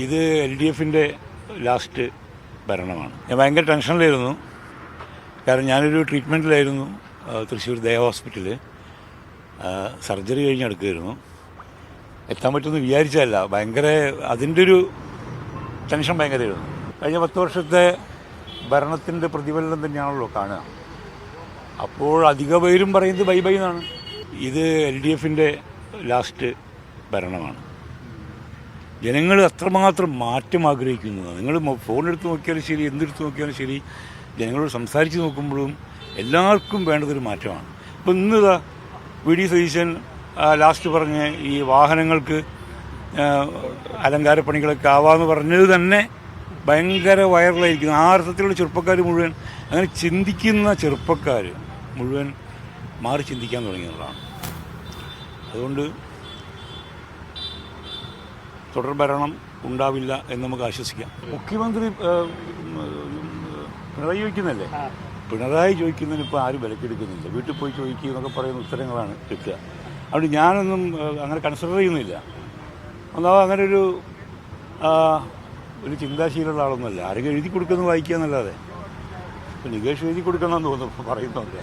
ഇത് LDFിൻ്റെ ലാസ്റ്റ് ഭരണമാണ്. ഞാൻ ഭയങ്കര ടെൻഷനിലായിരുന്നു. കാരണം ഞാനൊരു ട്രീറ്റ്മെൻറ്റിലായിരുന്നു തൃശ്ശൂർ ദയ ഹോസ്പിറ്റലിൽ. സർജറി കഴിഞ്ഞ് എടുക്കുമായിരുന്നു. എത്താൻ പറ്റുമെന്ന് വിചാരിച്ചതല്ല. ഭയങ്കര അതിൻ്റെ ഒരു ടെൻഷൻ ഭയങ്കരമായിരുന്നു. കഴിഞ്ഞ 10 വർഷത്തെ ഭരണത്തിൻ്റെ പ്രതിഫലനം തന്നെയാണല്ലോ കാണുക. അപ്പോൾ അധിക പേരും പറയുന്നത് ബൈ ബൈ എന്നാണ്. ഇത് LDFിൻ്റെ ലാസ്റ്റ് ഭരണമാണ്. ജനങ്ങൾ അത്രമാത്രം മാറ്റം ആഗ്രഹിക്കുന്നു. നിങ്ങൾ ഫോണെടുത്ത് നോക്കിയാലും ശരി, എന്തെടുത്ത് നോക്കിയാലും ശരി, ജനങ്ങളോട് സംസാരിച്ച് നോക്കുമ്പോഴും എല്ലാവർക്കും വേണ്ടതൊരു മാറ്റമാണ്. ഇപ്പം ഇന്നിതാ VD സതീശൻ ലാസ്റ്റ് പറഞ്ഞ് ഈ വാഹനങ്ങൾക്ക് അലങ്കാരപ്പണികളൊക്കെ ആവാമെന്ന് പറഞ്ഞത് തന്നെ ഭയങ്കര വൈറലായിരിക്കുന്നു. ആ അർത്ഥത്തിലുള്ള ചെറുപ്പക്കാർ മുഴുവൻ, അങ്ങനെ ചിന്തിക്കുന്ന ചെറുപ്പക്കാർ മുഴുവൻ മാറി ചിന്തിക്കാൻ തുടങ്ങിയതാണ്. അതുകൊണ്ട് തുടർ ഭരണം ഉണ്ടാവില്ല എന്ന് നമുക്ക് ആശ്വസിക്കാം. മുഖ്യമന്ത്രി പിണറായി ചോദിക്കുന്നല്ലേ, പിണറായി ചോദിക്കുന്നതിന് ഇപ്പോൾ ആരും വിലക്കെടുക്കുന്നില്ല. വീട്ടിൽ പോയി ചോദിക്കുക എന്നൊക്കെ പറയുന്ന ഉത്തരങ്ങളാണ് കിട്ടുക. അതുകൊണ്ട് ഞാനൊന്നും അങ്ങനെ കൺസിഡർ ചെയ്യുന്നില്ല. ഒന്നാമത് അങ്ങനെ ഒരു ചിന്താശീലമുള്ള ആളൊന്നുമല്ല. ആരെങ്കിലും എഴുതി കൊടുക്കുന്നത് വായിക്കുക എന്നല്ലാതെ. ഇപ്പം നികേഷ് എഴുതി കൊടുക്കണമെന്ന് തോന്നുന്നു പറയുന്നുണ്ട്.